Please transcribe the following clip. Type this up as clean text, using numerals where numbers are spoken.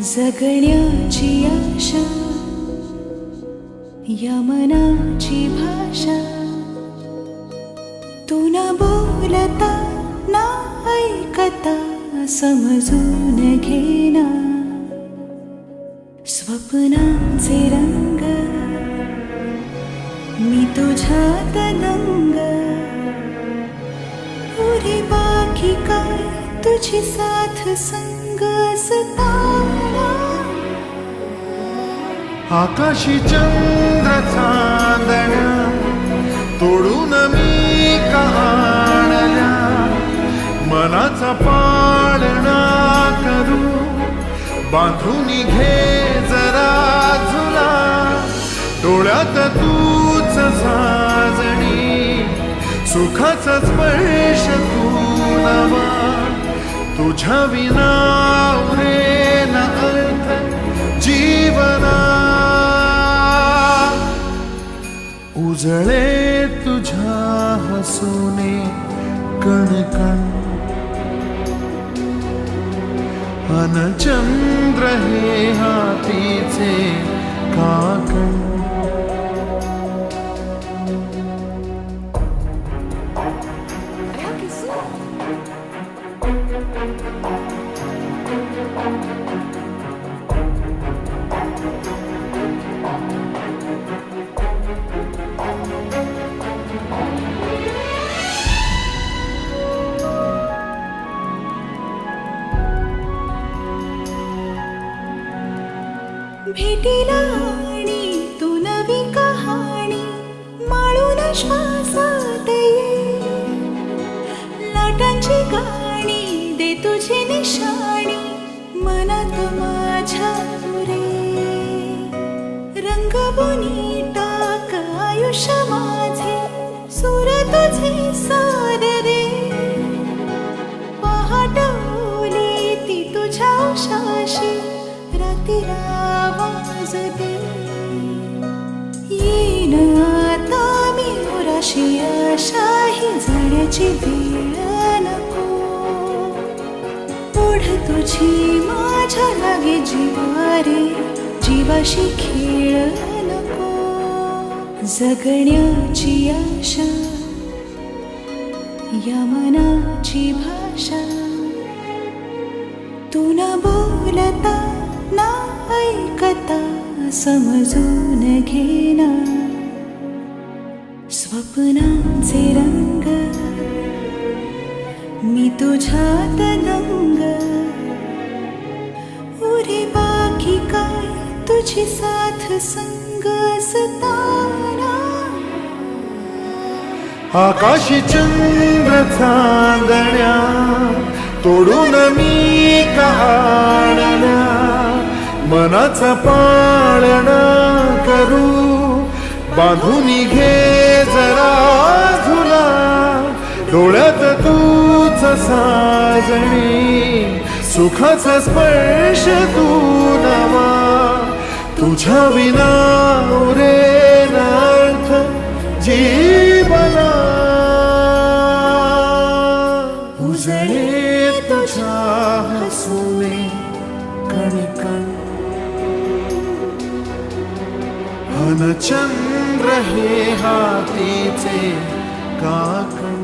जगण्याची आशा या मनाची भाषा तू न बोलता ना ऐकता समजून घेना स्वप्नांचे रंग मी तुझ्यात दंग पुढे बाकी काय तुझी साथ संग असताना आकाशी चंद्र चांदण्या तोडून मी का आणल्या मनाचा पाळणा करू बांधून घे जरा झुला डोळ्यात तूच साजणी सुखाचा स्पर्श तू नवा तुझ्या विना उरेन अर्थ जीवना उजळे तुझ्या हसूने कणकण अन चंद्र हे हातीचे काकण भेटीला आणि तू नवी कहाणी माळून श्वासात ये लाटांची गाणी दे तुझी निशाणी मनात माझ्या रे रंगवून टाक आयुष्य माझे सूर तुझे सार रे पहाट ओली तुझ्या उशाशी रातीला आवाज दे येईन आता मी उराशी आशाही जाण्याची वेळ नको ओढ तुझी माझ्या लागे जीवारे जीवाशी खेळ नको जगण्याची आशा या मनाची भाषा तू न बोलता ना ऐकता समजून घेना स्वप्नांचे रंग मी तुझ्यात दंग उरे बाकी काय तुझी साथ संग असताना आकाशी चंद्र चांदण्या तोडून मी का आणल्या मनाचा पाळणा करू बांधून घे जरा झुला डोळ्यात तूच साजणी सुखाचा स्पर्श तू नवा तुझ्या विना उरेन अर्थ जीवना उजळे तुझ्या हसूने कणकण अन चंद्र हे हातीचे काकण